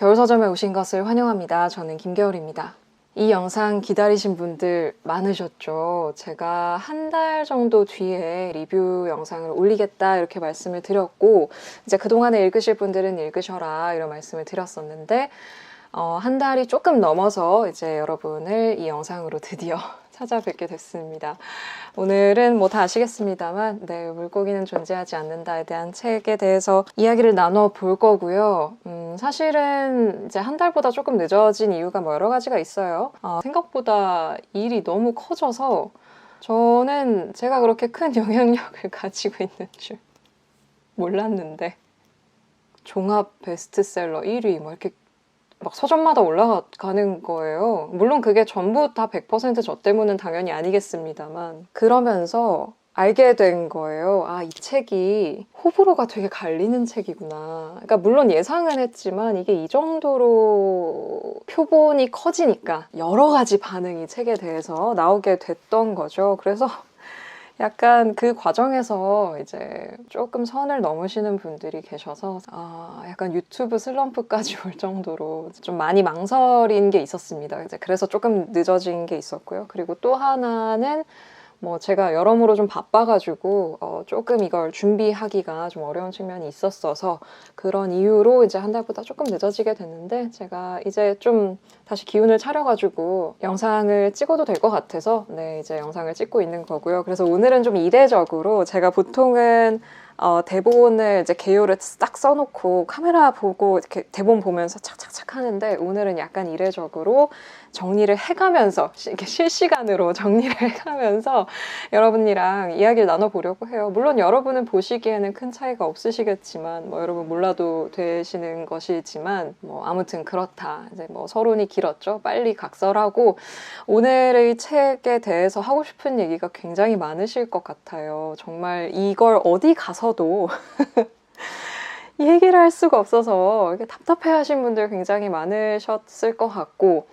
겨울서점에 오신 것을 환영합니다. 저는 김겨울입니다. 이 영상 기다리신 분들 많으셨죠? 제가 한 달 정도 뒤에 리뷰 영상을 올리겠다 이렇게 말씀을 드렸고, 이제 그동안에 읽으실 분들은 읽으셔라 이런 말씀을 드렸었는데, 한 달이 조금 넘어서 이제 여러분을 이 영상으로 드디어 찾아뵙게 됐습니다. 오늘은 뭐 다 아시겠습니다만, 물고기는 존재하지 않는다에 대한 책에 대해서 이야기를 나눠볼 거고요. 사실은 이제 한 달보다 조금 늦어진 이유가 뭐 여러 가지가 있어요. 생각보다 일이 너무 커져서 저는 제가 그렇게 큰 영향력을 가지고 있는 줄 몰랐는데, 종합 베스트셀러 1위 뭐 이렇게 막 서점마다 올라가는 거예요. 물론 그게 전부 다 100% 저 때문은 당연히 아니겠습니다만, 그러면서 알게 된 거예요. 이 책이 호불호가 되게 갈리는 책이구나. 그러니까 물론 예상은 했지만 이게 이 정도로 표본이 커지니까 여러 가지 반응이 책에 대해서 나오게 됐던 거죠. 그래서 약간 그 과정에서 이제 조금 선을 넘으시는 분들이 계셔서 약간 유튜브 슬럼프까지 올 정도로 좀 많이 망설인 게 있었습니다. 이제 그래서 조금 늦어진 게 있었고요. 그리고 또 하나는 뭐 제가 여러모로 좀 바빠가지고 조금 이걸 준비하기가 좀 어려운 측면이 있었어서 그런 이유로 이제 한 달보다 조금 늦어지게 됐는데, 제가 이제 좀 다시 기운을 차려가지고 영상을 찍어도 될 것 같아서 이제 영상을 찍고 있는 거고요. 그래서 오늘은 좀 이례적으로 제가 보통은 대본을 이제 개요를 딱 써놓고 카메라 보고 이렇게 대본 보면서 착착착 하는데, 오늘은 약간 이례적으로 정리를 해가면서 이렇게 실시간으로 정리를 해가면서 여러분이랑 이야기를 나눠보려고 해요. 물론 여러분은 보시기에는 큰 차이가 없으시겠지만, 뭐 여러분 몰라도 되시는 것이지만, 뭐 아무튼 그렇다. 이제 뭐 서론이 길었죠. 빨리 각설하고 오늘의 책에 대해서 하고 싶은 얘기가 굉장히 많으실 것 같아요. 정말 이걸 어디 가서도 얘기를 할 수가 없어서 이렇게 답답해-하신 분들 굉장히 많으셨을 것 같고,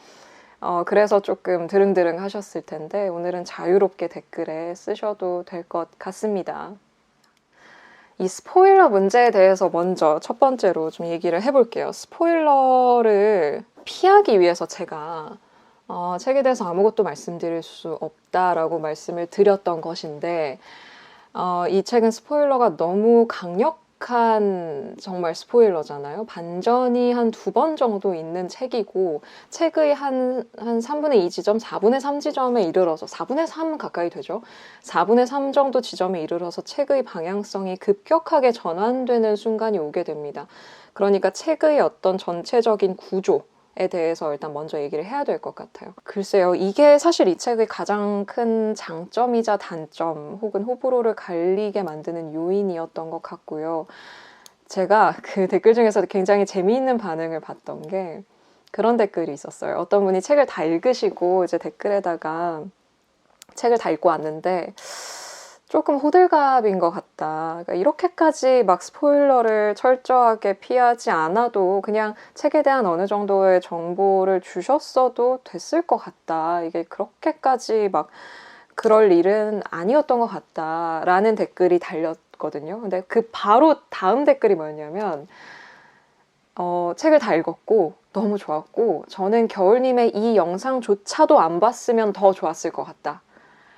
그래서 조금 드릉드릉 하셨을 텐데, 오늘은 자유롭게 댓글에 쓰셔도 될 것 같습니다. 이 스포일러 문제에 대해서 먼저 첫 번째로 좀 얘기를 해볼게요. 스포일러를 피하기 위해서 제가 책에 대해서 아무것도 말씀드릴 수 없다라고 말씀을 드렸던 것인데, 이 책은 스포일러가 너무 강력한 정말 스포일러잖아요. 반전이 한 2번 정도 있는 책이고, 책의 한 3분의 2 지점, 4분의 3 지점에 이르러서 4분의 3 가까이 되죠. 4분의 3 정도 지점에 이르러서 책의 방향성이 급격하게 전환되는 순간이 오게 됩니다. 그러니까 책의 어떤 전체적인 구조에 대해서 일단 먼저 얘기를 해야 될 것 같아요. 글쎄요, 이게 사실 이 책의 가장 큰 장점이자 단점 혹은 호불호를 갈리게 만드는 요인이었던 것 같고요. 제가 그 댓글 중에서 굉장히 재미있는 반응을 봤던 게 그런 댓글이 있었어요. 어떤 분이 책을 다 읽으시고 이제 댓글에다가 책을 다 읽고 왔는데 조금 호들갑인 것 같다. 그러니까 이렇게까지 막 스포일러를 철저하게 피하지 않아도 그냥 책에 대한 어느 정도의 정보를 주셨어도 됐을 것 같다. 이게 그렇게까지 막 그럴 일은 아니었던 것 같다라는 댓글이 달렸거든요. 근데 그 바로 다음 댓글이 뭐였냐면, 책을 다 읽었고 너무 좋았고, 저는 겨울님의 이 영상조차도 안 봤으면 더 좋았을 것 같다.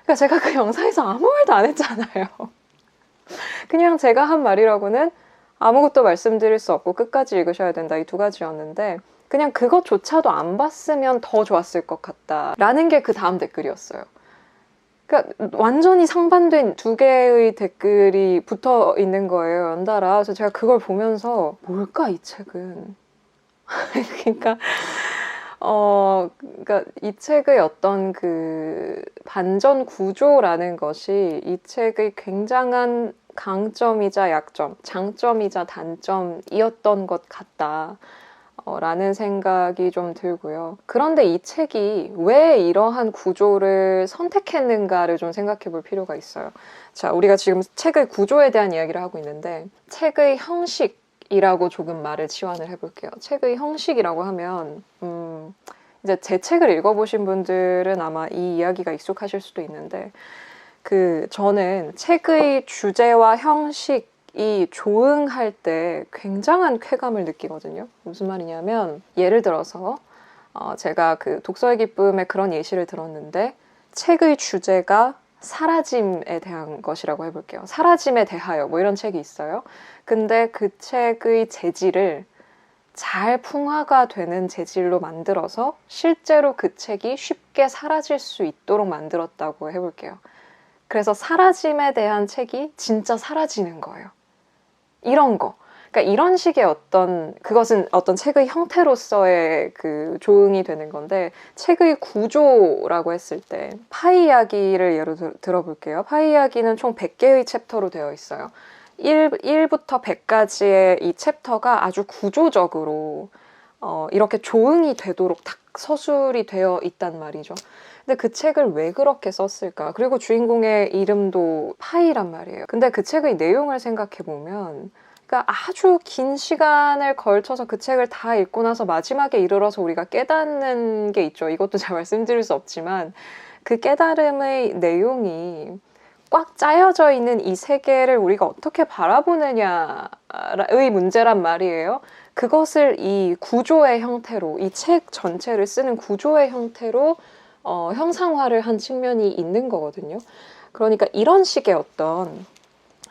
그러니까 제가 그 영상에서 아무 말도 안 했잖아요. 그냥 제가 한 말이라고는 아무것도 말씀드릴 수 없고 끝까지 읽으셔야 된다, 이 2가지였는데, 그냥 그것조차도 안 봤으면 더 좋았을 것 같다 라는 게 그 다음 댓글이었어요. 그러니까 완전히 상반된 2개의 댓글이 붙어 있는 거예요, 연달아. 그래서 제가 그걸 보면서 뭘까 이 책은. 그러니까 이 책의 어떤 그 반전 구조라는 것이 이 책의 굉장한 강점이자 약점, 장점이자 단점이었던 것 같다 라는 생각이 좀 들고요. 그런데 이 책이 왜 이러한 구조를 선택했는가를 좀 생각해 볼 필요가 있어요. 자, 우리가 지금 책의 구조에 대한 이야기를 하고 있는데, 책의 형식이라고 조금 말을 치환을 해볼게요. 책의 형식이라고 하면 이제 제 책을 읽어보신 분들은 아마 이 이야기가 익숙하실 수도 있는데, 저는 책의 주제와 형식 이 조응할 때 굉장한 쾌감을 느끼거든요. 무슨 말이냐면 예를 들어서 제가 그 독서의 기쁨에 그런 예시를 들었는데 책의 주제가 사라짐에 대한 것이라고 해볼게요. 사라짐에 대하여 뭐 이런 책이 있어요. 근데 그 책의 재질을 잘 풍화가 되는 재질로 만들어서 실제로 그 책이 쉽게 사라질 수 있도록 만들었다고 해볼게요. 그래서 사라짐에 대한 책이 진짜 사라지는 거예요. 이런 거. 그러니까 이런 식의 그것은 어떤 책의 형태로서의 그 조응이 되는 건데, 책의 구조라고 했을 때, 파이 이야기를 예로 들어볼게요. 파이 이야기는 총 100개의 챕터로 되어 있어요. 1부터 100까지의 이 챕터가 아주 구조적으로 이렇게 조응이 되도록 딱 서술이 되어 있단 말이죠. 근데 그 책을 왜 그렇게 썼을까? 그리고 주인공의 이름도 파이란 말이에요. 근데 그 책의 내용을 생각해보면, 그러니까 아주 긴 시간을 걸쳐서 그 책을 다 읽고 나서 마지막에 이르러서 우리가 깨닫는 게 있죠. 이것도 잘 말씀드릴 수 없지만, 그 깨달음의 내용이 꽉 짜여져 있는 이 세계를 우리가 어떻게 바라보느냐의 문제란 말이에요. 그것을 이 구조의 형태로, 이 책 전체를 쓰는 구조의 형태로 형상화를 한 측면이 있는 거거든요. 그러니까 이런 식의 어떤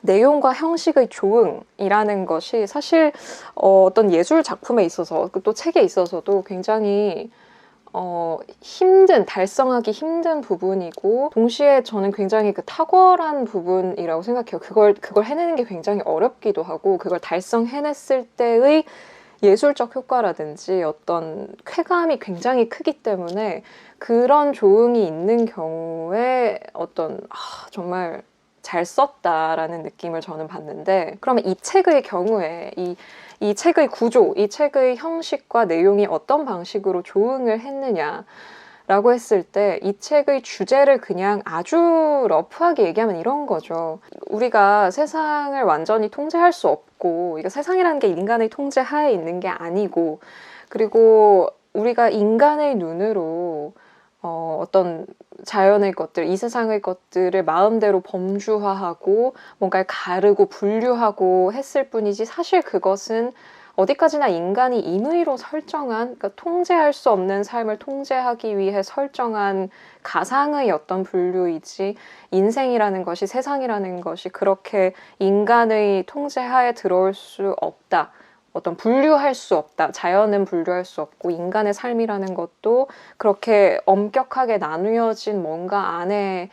내용과 형식의 조응이라는 것이 사실 어떤 예술 작품에 있어서, 또 책에 있어서도 굉장히 달성하기 힘든 부분이고, 동시에 저는 굉장히 그 탁월한 부분이라고 생각해요. 그걸 해내는 게 굉장히 어렵기도 하고, 그걸 달성해냈을 때의 예술적 효과라든지 어떤 쾌감이 굉장히 크기 때문에 그런 조응이 있는 경우에 정말 잘 썼다라는 느낌을 저는 받는데, 그러면 이 책의 경우에 이 책의 구조, 이 책의 형식과 내용이 어떤 방식으로 조응을 했느냐라고 했을 때, 이 책의 주제를 그냥 아주 러프하게 얘기하면 이런 거죠. 우리가 세상을 완전히 통제할 수 없고, 이거 세상이라는 게 인간의 통제 하에 있는 게 아니고, 그리고 우리가 인간의 눈으로 어떤 자연의 것들, 이 세상의 것들을 마음대로 범주화하고 뭔가를 가르고 분류하고 했을 뿐이지, 사실 그것은 어디까지나 인간이 임의로 설정한, 그러니까 통제할 수 없는 삶을 통제하기 위해 설정한 가상의 어떤 분류이지, 인생이라는 것이, 세상이라는 것이 그렇게 인간의 통제하에 들어올 수 없다. 어떤 분류할 수 없다. 자연은 분류할 수 없고, 인간의 삶이라는 것도 그렇게 엄격하게 나누어진 뭔가 안에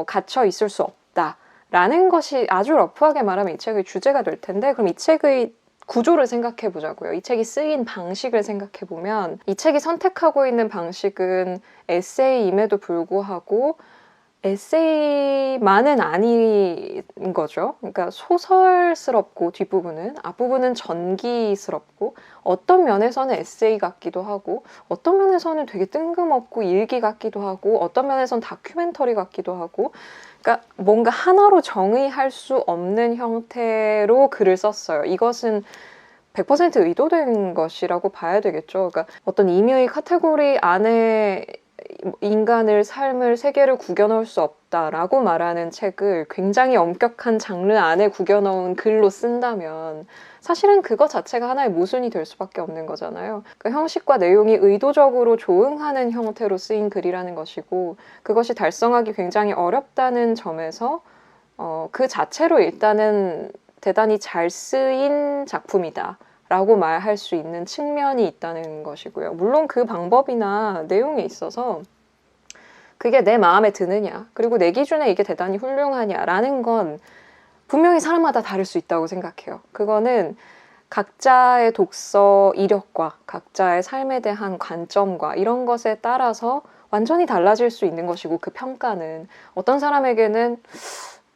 갇혀 있을 수 없다. 라는 것이 아주 러프하게 말하면 이 책의 주제가 될 텐데, 그럼 이 책의 구조를 생각해 보자고요. 이 책이 쓰인 방식을 생각해 보면, 이 책이 선택하고 있는 방식은 에세이임에도 불구하고 에세이만은 아닌 거죠. 그러니까 소설스럽고, 뒷부분은, 앞부분은 전기스럽고, 어떤 면에서는 에세이 같기도 하고, 어떤 면에서는 되게 뜬금없고 일기 같기도 하고, 어떤 면에서는 다큐멘터리 같기도 하고, 그러니까 뭔가 하나로 정의할 수 없는 형태로 글을 썼어요. 이것은 100% 의도된 것이라고 봐야 되겠죠. 그러니까 어떤 임의의 카테고리 안에 인간을, 삶을, 세계를 구겨넣을 수 없다라고 말하는 책을 굉장히 엄격한 장르 안에 구겨넣은 글로 쓴다면, 사실은 그것 자체가 하나의 모순이 될 수밖에 없는 거잖아요. 그 형식과 내용이 의도적으로 조응하는 형태로 쓰인 글이라는 것이고, 그것이 달성하기 굉장히 어렵다는 점에서 그 자체로 일단은 대단히 잘 쓰인 작품이다 라고 말할 수 있는 측면이 있다는 것이고요. 물론 그 방법이나 내용에 있어서 그게 내 마음에 드느냐, 그리고 내 기준에 이게 대단히 훌륭하냐라는 건 분명히 사람마다 다를 수 있다고 생각해요. 그거는 각자의 독서 이력과 각자의 삶에 대한 관점과 이런 것에 따라서 완전히 달라질 수 있는 것이고, 그 평가는 어떤 사람에게는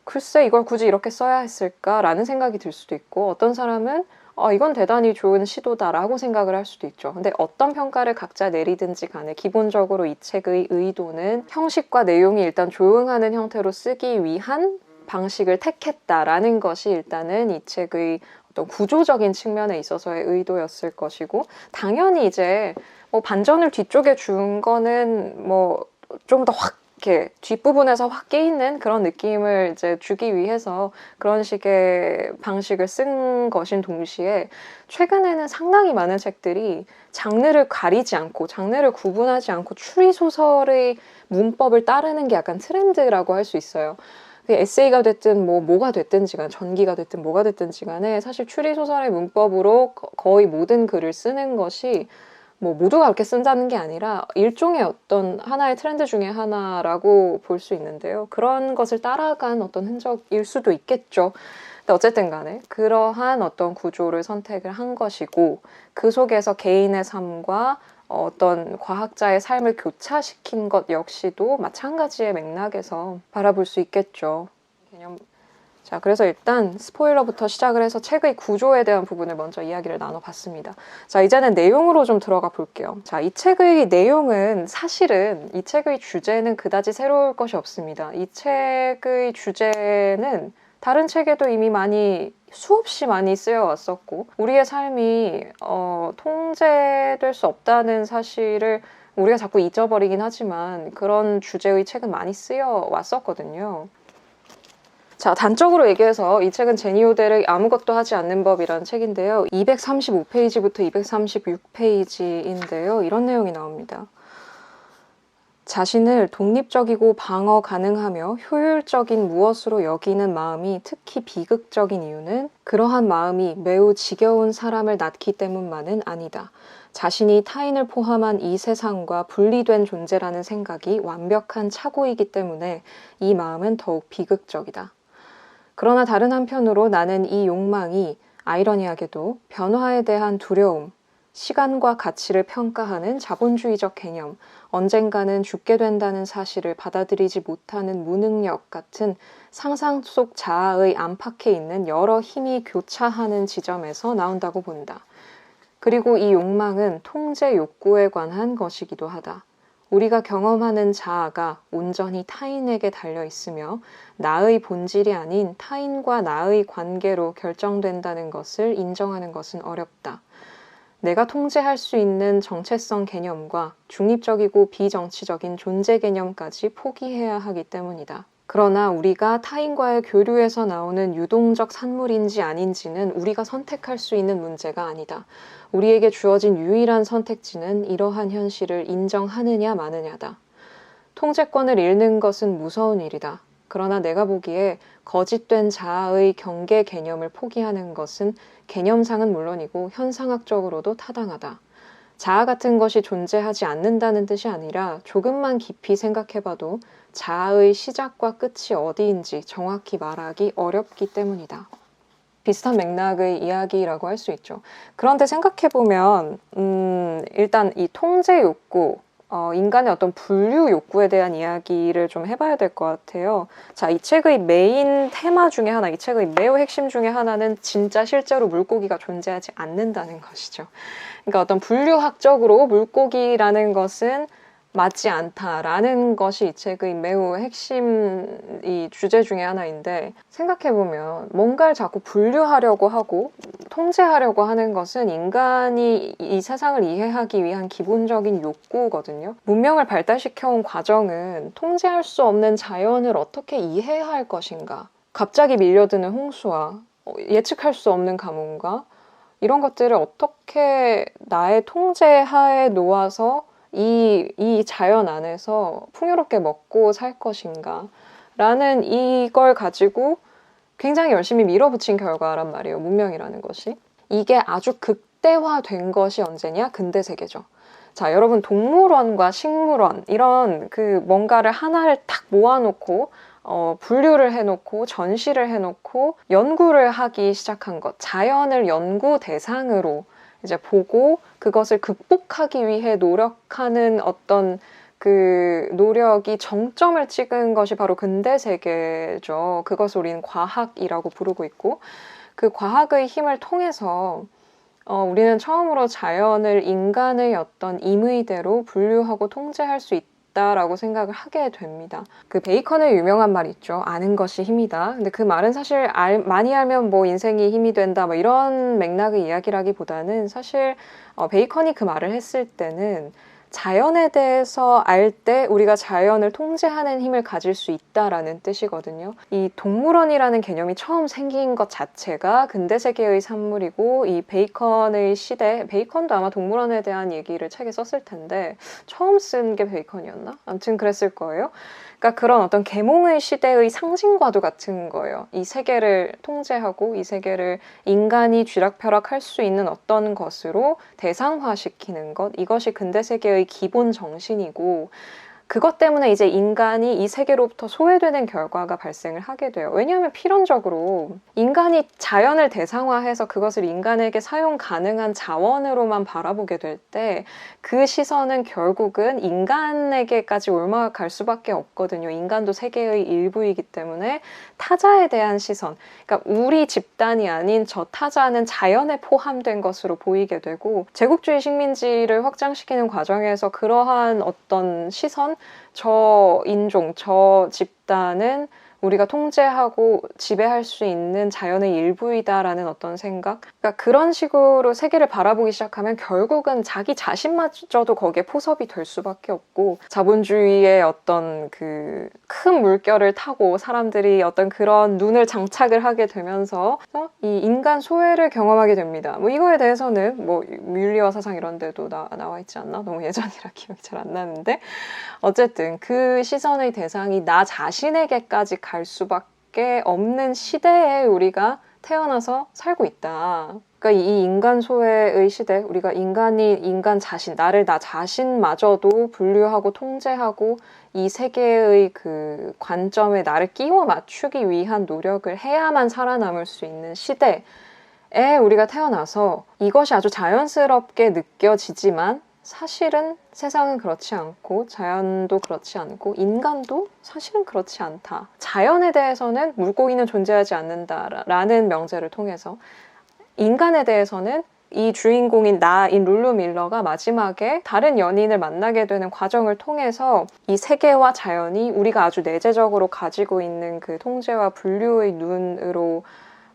글쎄 이걸 굳이 이렇게 써야 했을까라는 생각이 들 수도 있고, 어떤 사람은 이건 대단히 좋은 시도다라고 생각을 할 수도 있죠. 근데 어떤 평가를 각자 내리든지 간에 기본적으로 이 책의 의도는 형식과 내용이 일단 조응하는 형태로 쓰기 위한 방식을 택했다라는 것이 일단은 이 책의 어떤 구조적인 측면에 있어서의 의도였을 것이고, 당연히 이제 반전을 뒤쪽에 준 거는 좀 더 확 이렇게 뒷부분에서 확 깨있는 그런 느낌을 이제 주기 위해서 그런 식의 방식을 쓴 것인 동시에 최근에는 상당히 많은 책들이 장르를 가리지 않고 장르를 구분하지 않고 추리소설의 문법을 따르는 게 약간 트렌드라고 할 수 있어요. 에세이가 됐든 뭐가 됐든지 간에 전기가 됐든 뭐가 됐든지 간에 사실 추리소설의 문법으로 거의 모든 글을 쓰는 것이 모두가 그렇게 쓴다는 게 아니라 일종의 어떤 하나의 트렌드 중에 하나라고 볼 수 있는데요. 그런 것을 따라간 어떤 흔적일 수도 있겠죠. 근데 어쨌든 간에 그러한 어떤 구조를 선택을 한 것이고 그 속에서 개인의 삶과 어떤 과학자의 삶을 교차시킨 것 역시도 마찬가지의 맥락에서 바라볼 수 있겠죠. 자, 그래서 일단 스포일러부터 시작을 해서 책의 구조에 대한 부분을 먼저 이야기를 나눠봤습니다. 자, 이제는 내용으로 좀 들어가 볼게요. 자, 이 책의 내용은 사실은 이 책의 주제는 그다지 새로울 것이 없습니다. 이 책의 주제는 다른 책에도 이미 수없이 많이 쓰여 왔었고 우리의 삶이 통제될 수 없다는 사실을 우리가 자꾸 잊어버리긴 하지만 그런 주제의 책은 많이 쓰여 왔었거든요. 자, 단적으로 얘기해서 이 책은 제니 오델의 아무것도 하지 않는 법이라는 책인데요. 235페이지부터 236페이지인데요. 이런 내용이 나옵니다. 자신을 독립적이고 방어 가능하며 효율적인 무엇으로 여기는 마음이 특히 비극적인 이유는 그러한 마음이 매우 지겨운 사람을 낳기 때문만은 아니다. 자신이 타인을 포함한 이 세상과 분리된 존재라는 생각이 완벽한 착오이기 때문에 이 마음은 더욱 비극적이다. 그러나 다른 한편으로 나는 이 욕망이 아이러니하게도 변화에 대한 두려움, 시간과 가치를 평가하는 자본주의적 개념, 언젠가는 죽게 된다는 사실을 받아들이지 못하는 무능력 같은 상상 속 자아의 안팎에 있는 여러 힘이 교차하는 지점에서 나온다고 본다. 그리고 이 욕망은 통제 욕구에 관한 것이기도 하다. 우리가 경험하는 자아가 온전히 타인에게 달려 있으며 나의 본질이 아닌 타인과 나의 관계로 결정된다는 것을 인정하는 것은 어렵다. 내가 통제할 수 있는 정체성 개념과 중립적이고 비정치적인 존재 개념까지 포기해야 하기 때문이다. 그러나 우리가 타인과의 교류에서 나오는 유동적 산물인지 아닌지는 우리가 선택할 수 있는 문제가 아니다. 우리에게 주어진 유일한 선택지는 이러한 현실을 인정하느냐 마느냐다. 통제권을 잃는 것은 무서운 일이다. 그러나 내가 보기에 거짓된 자아의 경계 개념을 포기하는 것은 개념상은 물론이고 현상학적으로도 타당하다. 자아 같은 것이 존재하지 않는다는 뜻이 아니라 조금만 깊이 생각해봐도 자아의 시작과 끝이 어디인지 정확히 말하기 어렵기 때문이다. 비슷한 맥락의 이야기라고 할 수 있죠. 그런데 생각해보면 일단 이 통제 욕구, 인간의 어떤 분류 욕구에 대한 이야기를 좀 해봐야 될 것 같아요. 자, 이 책의 메인 테마 중에 하나, 이 책의 매우 핵심 중에 하나는 진짜 실제로 물고기가 존재하지 않는다는 것이죠. 그러니까 어떤 분류학적으로 물고기라는 것은 맞지 않다라는 것이 이 책의 매우 핵심 이 주제 중에 하나인데, 생각해보면 뭔가를 자꾸 분류하려고 하고 통제하려고 하는 것은 인간이 이 세상을 이해하기 위한 기본적인 욕구거든요. 문명을 발달시켜온 과정은 통제할 수 없는 자연을 어떻게 이해할 것인가, 갑자기 밀려드는 홍수와 예측할 수 없는 가뭄과 이런 것들을 어떻게 나의 통제하에 놓아서 이 자연 안에서 풍요롭게 먹고 살 것인가 라는 이걸 가지고 굉장히 열심히 밀어붙인 결과란 말이에요. 문명이라는 것이. 이게 아주 극대화된 것이 언제냐? 근대 세계죠. 자, 여러분, 동물원과 식물원 이런 그 뭔가를 하나를 딱 모아놓고 분류를 해놓고 전시를 해놓고 연구를 하기 시작한 것, 자연을 연구 대상으로 이제 보고 그것을 극복하기 위해 노력하는 어떤 그 노력이 정점을 찍은 것이 바로 근대 세계죠. 그것을 우리는 과학이라고 부르고 있고, 그 과학의 힘을 통해서 우리는 처음으로 자연을 인간의 어떤 임의대로 분류하고 통제할 수 있다라고 생각을 하게 됩니다. 그 베이컨의 유명한 말 있죠. 아는 것이 힘이다. 근데 그 말은 사실 많이 알면 뭐 인생이 힘이 된다 뭐 이런 맥락의 이야기라기보다는 사실 베이컨이 그 말을 했을 때는 자연에 대해서 알 때 우리가 자연을 통제하는 힘을 가질 수 있다라는 뜻이거든요. 이 동물원이라는 개념이 처음 생긴 것 자체가 근대 세계의 산물이고, 이 베이컨의 시대, 베이컨도 아마 동물원에 대한 얘기를 책에 썼을 텐데 처음 쓴 게 베이컨이었나? 아무튼 그랬을 거예요. 그러니까 그런 어떤 계몽의 시대의 상징과도 같은 거예요. 이 세계를 통제하고 이 세계를 인간이 쥐락펴락할 수 있는 어떤 것으로 대상화시키는 것, 이것이 근대 세계의 기본 정신이고, 그것 때문에 이제 인간이 이 세계로부터 소외되는 결과가 발생을 하게 돼요. 왜냐하면 필연적으로 인간이 자연을 대상화해서 그것을 인간에게 사용 가능한 자원으로만 바라보게 될 때 그 시선은 결국은 인간에게까지 옮아갈 수밖에 없거든요. 인간도 세계의 일부이기 때문에 타자에 대한 시선, 그러니까 우리 집단이 아닌 저 타자는 자연에 포함된 것으로 보이게 되고, 제국주의 식민지를 확장시키는 과정에서 그러한 어떤 시선, 저 인종, 저 집단은 우리가 통제하고 지배할 수 있는 자연의 일부이다라는 어떤 생각, 그러니까 그런 식으로 세계를 바라보기 시작하면 결국은 자기 자신마저도 거기에 포섭이 될 수밖에 없고, 자본주의의 어떤 그 큰 물결을 타고 사람들이 어떤 그런 눈을 장착을 하게 되면서 이 인간 소외를 경험하게 됩니다. 뭐 이거에 대해서는 뭐 윤리와 사상 이런 데도 나와 있지 않나? 너무 예전이라 기억이 잘 안 나는데, 어쨌든 그 시선의 대상이 나 자신에게까지 갈 수밖에 없는 시대에 우리가 태어나서 살고 있다. 그러니까 이 인간 소외의 시대, 우리가 인간이 인간 자신, 나를 나 자신마저도 분류하고 통제하고 이 세계의 그 관점에 나를 끼워 맞추기 위한 노력을 해야만 살아남을 수 있는 시대에 우리가 태어나서 이것이 아주 자연스럽게 느껴지지만 사실은 세상은 그렇지 않고, 자연도 그렇지 않고, 인간도 사실은 그렇지 않다. 자연에 대해서는 물고기는 존재하지 않는다라는 명제를 통해서, 인간에 대해서는 이 주인공인 나인 룰루 밀러가 마지막에 다른 연인을 만나게 되는 과정을 통해서 이 세계와 자연이 우리가 아주 내재적으로 가지고 있는 그 통제와 분류의 눈으로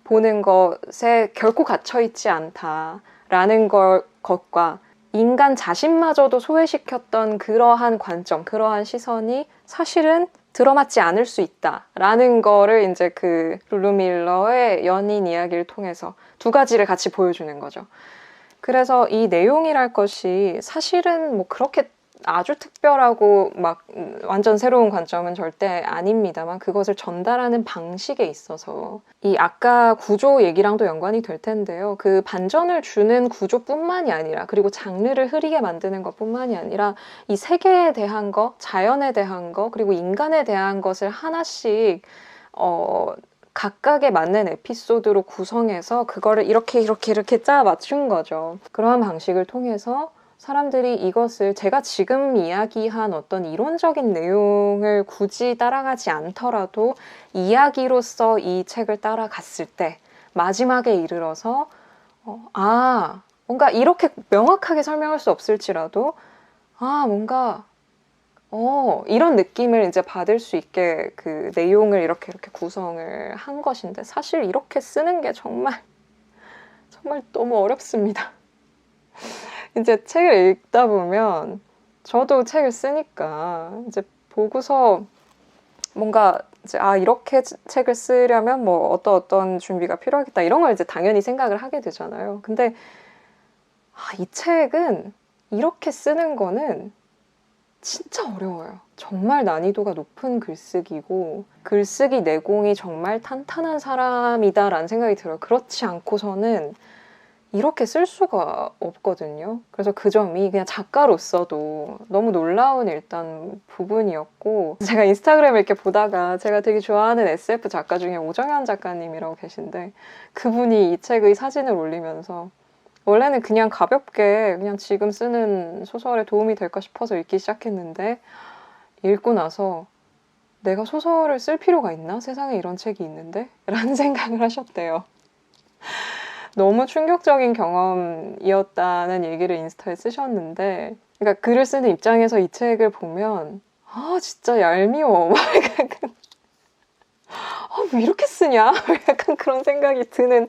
보는 것에 결코 갇혀있지 않다라는 것과, 인간 자신마저도 소외시켰던 그러한 관점, 그러한 시선이 사실은 들어맞지 않을 수 있다라는 거를 이제 그 룰루 밀러의 연인 이야기를 통해서 두 가지를 같이 보여주는 거죠. 그래서 이 내용이랄 것이 사실은 뭐 그렇게 아주 특별하고 막 완전 새로운 관점은 절대 아닙니다만, 그것을 전달하는 방식에 있어서 이 아까 구조 얘기랑도 연관이 될 텐데요. 그 반전을 주는 구조뿐만이 아니라, 그리고 장르를 흐리게 만드는 것뿐만이 아니라 이 세계에 대한 것, 자연에 대한 것, 그리고 인간에 대한 것을 하나씩 각각에 맞는 에피소드로 구성해서 그거를 이렇게 짜 맞춘 거죠. 그러한 방식을 통해서 사람들이 이것을, 제가 지금 이야기한 어떤 이론적인 내용을 굳이 따라가지 않더라도 이야기로서 이 책을 따라갔을 때 마지막에 이르러서 뭔가 이렇게 명확하게 설명할 수 없을지라도 뭔가 이런 느낌을 이제 받을 수 있게 그 내용을 이렇게 구성을 한 것인데, 사실 이렇게 쓰는 게 정말 너무 어렵습니다. 이제 책을 읽다 보면, 저도 책을 쓰니까 이제 보고서 뭔가 이제 이렇게 책을 쓰려면 뭐 어떤 준비가 필요하겠다, 이런 걸 이제 당연히 생각을 하게 되잖아요. 근데 이 책은 이렇게 쓰는 거는 진짜 어려워요. 정말 난이도가 높은 글쓰기고, 글쓰기 내공이 정말 탄탄한 사람이다라는 생각이 들어요. 그렇지 않고서는 이렇게 쓸 수가 없거든요. 그래서 그 점이 그냥 작가로서도 너무 놀라운 일단 부분이었고, 제가 인스타그램을 이렇게 보다가 제가 되게 좋아하는 SF 작가 중에 오정현 작가님이라고 계신데, 그분이 이 책의 사진을 올리면서 원래는 그냥 가볍게 그냥 지금 쓰는 소설에 도움이 될까 싶어서 읽기 시작했는데, 읽고 나서 내가 소설을 쓸 필요가 있나? 세상에 이런 책이 있는데? 라는 생각을 하셨대요. 너무 충격적인 경험이었다는 얘기를 인스타에 쓰셨는데, 그러니까 글을 쓰는 입장에서 이 책을 보면 진짜 얄미워. 왜 이렇게 쓰냐? 약간 그런 생각이 드는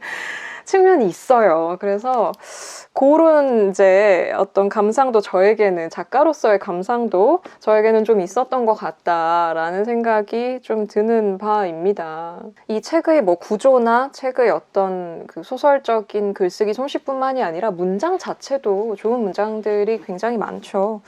측면이 있어요. 그래서 그런 이제 어떤 감상도 저에게는, 작가로서의 감상도 저에게는 좀 있었던 것 같다라는 생각이 좀 드는 바입니다. 이 책의 뭐 구조나 책의 어떤 그 소설적인 글쓰기 솜씨뿐만이 아니라 문장 자체도 좋은 문장들이 굉장히 많죠.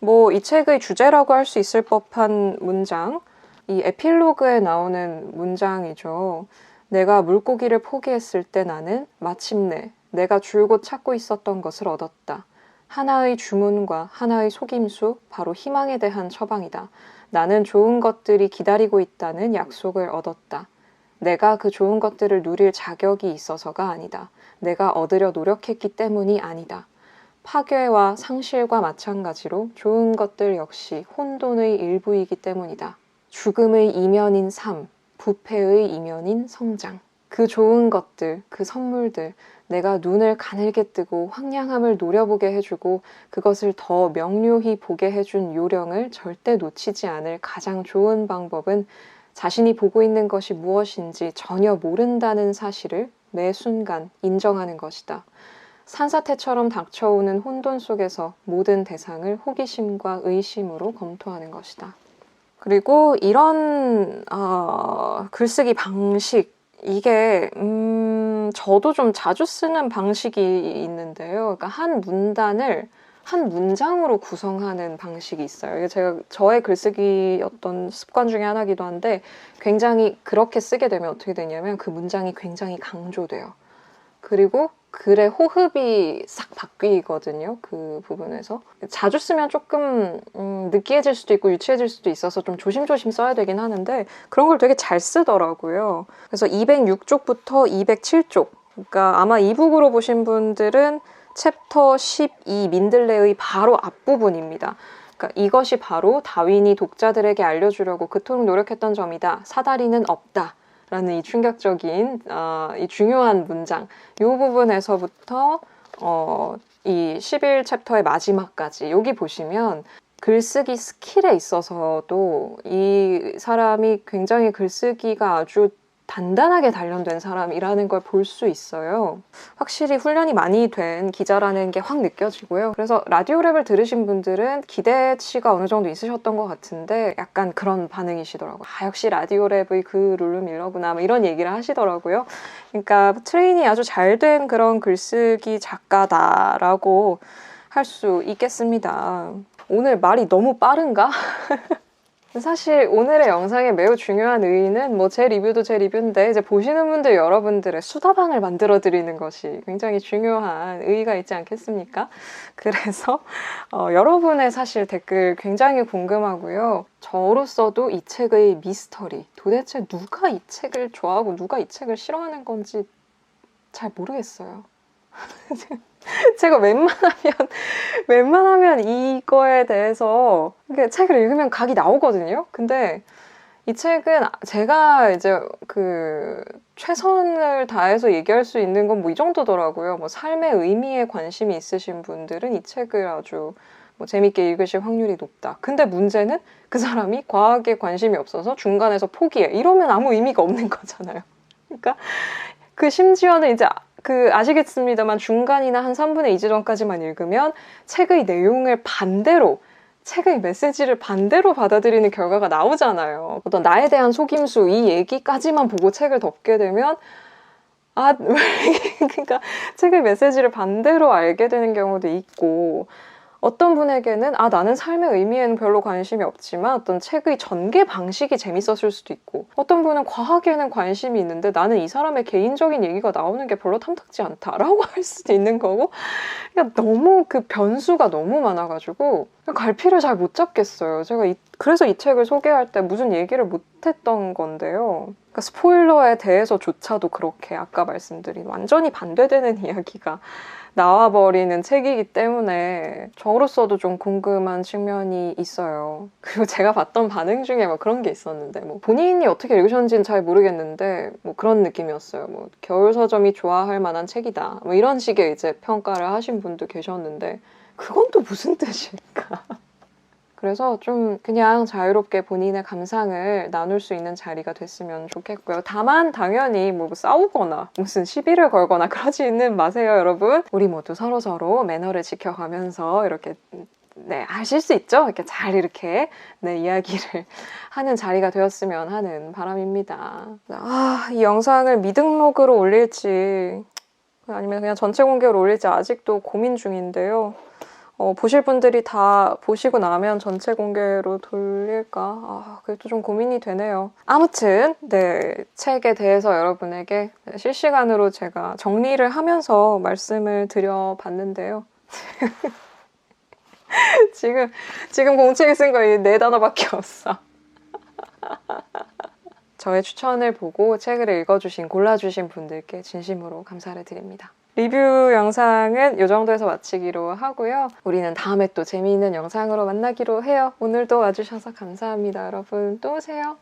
뭐 이 책의 주제라고 할 수 있을 법한 문장, 이 에필로그에 나오는 문장이죠. 내가 물고기를 포기했을 때 나는 마침내 내가 줄곧 찾고 있었던 것을 얻었다. 하나의 주문과 하나의 속임수, 바로 희망에 대한 처방이다. 나는 좋은 것들이 기다리고 있다는 약속을 얻었다. 내가 그 좋은 것들을 누릴 자격이 있어서가 아니다. 내가 얻으려 노력했기 때문이 아니다. 파괴와 상실과 마찬가지로 좋은 것들 역시 혼돈의 일부이기 때문이다. 죽음의 이면인 삶, 부패의 이면인 성장. 그 좋은 것들, 그 선물들, 내가 눈을 가늘게 뜨고 황량함을 노려보게 해주고 그것을 더 명료히 보게 해준 요령을 절대 놓치지 않을 가장 좋은 방법은 자신이 보고 있는 것이 무엇인지 전혀 모른다는 사실을 매 순간 인정하는 것이다. 산사태처럼 닥쳐오는 혼돈 속에서 모든 대상을 호기심과 의심으로 검토하는 것이다. 그리고 이런 글쓰기 방식, 이게 저도 좀 자주 쓰는 방식이 있는데요. 그러니까 한 문단을 한 문장으로 구성하는 방식이 있어요. 이게 제가 저의 글쓰기 어떤 습관 중에 하나이기도 한데, 굉장히 그렇게 쓰게 되면 어떻게 되냐면 그 문장이 굉장히 강조돼요. 그리고 글의 호흡이 싹 바뀌거든요. 그 부분에서. 자주 쓰면 조금 느끼해질 수도 있고 유치해질 수도 있어서 좀 조심조심 써야 되긴 하는데, 그런 걸 되게 잘 쓰더라고요. 그래서 206쪽부터 207쪽, 그러니까 아마 이북으로 보신 분들은 챕터 12 민들레의 바로 앞부분입니다. 그러니까 이것이 바로 다윈이 독자들에게 알려주려고 그토록 노력했던 점이다. 사다리는 없다. 라는 이 충격적인 이 중요한 문장, 이 부분에서부터 이 11챕터의 마지막까지, 여기 보시면 글쓰기 스킬에 있어서도 이 사람이 굉장히 글쓰기가 아주 단단하게 단련된 사람이라는 걸 볼 수 있어요. 확실히 훈련이 많이 된 기자라는 게 확 느껴지고요. 그래서 라디오랩을 들으신 분들은 기대치가 어느 정도 있으셨던 것 같은데 약간 그런 반응이시더라고요. 역시 라디오랩의 그 룰루 밀러구나, 뭐 이런 얘기를 하시더라고요. 그러니까 트레이닝이 아주 잘 된 그런 글쓰기 작가다라고 할 수 있겠습니다. 오늘 말이 너무 빠른가? 사실 오늘의 영상의 매우 중요한 의의는 뭐 제 리뷰도 제 리뷰인데, 이제 보시는 분들 여러분들의 수다방을 만들어 드리는 것이 굉장히 중요한 의의가 있지 않겠습니까? 그래서 여러분의 사실 댓글 굉장히 궁금하고요. 저로서도 이 책의 미스터리, 도대체 누가 이 책을 좋아하고 누가 이 책을 싫어하는 건지 잘 모르겠어요. 제가 웬만하면 이거에 대해서 책을 읽으면 각이 나오거든요. 근데 이 책은 제가 이제 그 최선을 다해서 얘기할 수 있는 건 뭐 이 정도더라고요. 뭐 삶의 의미에 관심이 있으신 분들은 이 책을 아주 뭐 재밌게 읽으실 확률이 높다. 근데 문제는 그 사람이 과학에 관심이 없어서 중간에서 포기해. 이러면 아무 의미가 없는 거잖아요. 그러니까 그 심지어는 이제 아시겠습니다만 중간이나 한 3분의 2 지점까지만 읽으면 책의 내용을 반대로, 책의 메시지를 반대로 받아들이는 결과가 나오잖아요. 어떤 나에 대한 속임수, 이 얘기까지만 보고 책을 덮게 되면 그러니까 책의 메시지를 반대로 알게 되는 경우도 있고, 어떤 분에게는 나는 삶의 의미에는 별로 관심이 없지만 어떤 책의 전개 방식이 재밌었을 수도 있고, 어떤 분은 과학에는 관심이 있는데 나는 이 사람의 개인적인 얘기가 나오는 게 별로 탐탁지 않다라고 할 수도 있는 거고, 그러니까 너무 그 변수가 너무 많아가지고 갈피를 잘 못 잡겠어요. 제가 그래서 이 책을 소개할 때 무슨 얘기를 못했던 건데요. 그러니까 스포일러에 대해서조차도 그렇게 아까 말씀드린 완전히 반대되는 이야기가 나와버리는 책이기 때문에 저로서도 좀 궁금한 측면이 있어요. 그리고 제가 봤던 반응 중에 뭐 그런 게 있었는데, 뭐 본인이 어떻게 읽으셨는지는 잘 모르겠는데 뭐 그런 느낌이었어요. 뭐 겨울 서점이 좋아할 만한 책이다, 뭐 이런 식의 이제 평가를 하신 분도 계셨는데, 그건 또 무슨 뜻일까? 그래서 좀 그냥 자유롭게 본인의 감상을 나눌 수 있는 자리가 됐으면 좋겠고요. 다만 당연히 뭐 싸우거나 무슨 시비를 걸거나 그러지는 마세요, 여러분. 우리 모두 서로서로 매너를 지켜가면서 이렇게 네, 하실 수 있죠? 이렇게 잘 이렇게 네, 이야기를 하는 자리가 되었으면 하는 바람입니다. 이 영상을 미등록으로 올릴지 아니면 그냥 전체 공개로 올릴지 아직도 고민 중인데요. 보실 분들이 다 보시고 나면 전체 공개로 돌릴까? 그게 또 좀 고민이 되네요. 아무튼 네, 책에 대해서 여러분에게 실시간으로 제가 정리를 하면서 말씀을 드려봤는데요. 지금 공책에 쓴 거 4단어밖에 없어. 저의 추천을 보고 책을 읽어주신, 골라주신 분들께 진심으로 감사를 드립니다. 리뷰 영상은 이 정도에서 마치기로 하고요. 우리는 다음에 또 재미있는 영상으로 만나기로 해요. 오늘도 와주셔서 감사합니다. 여러분 또 오세요.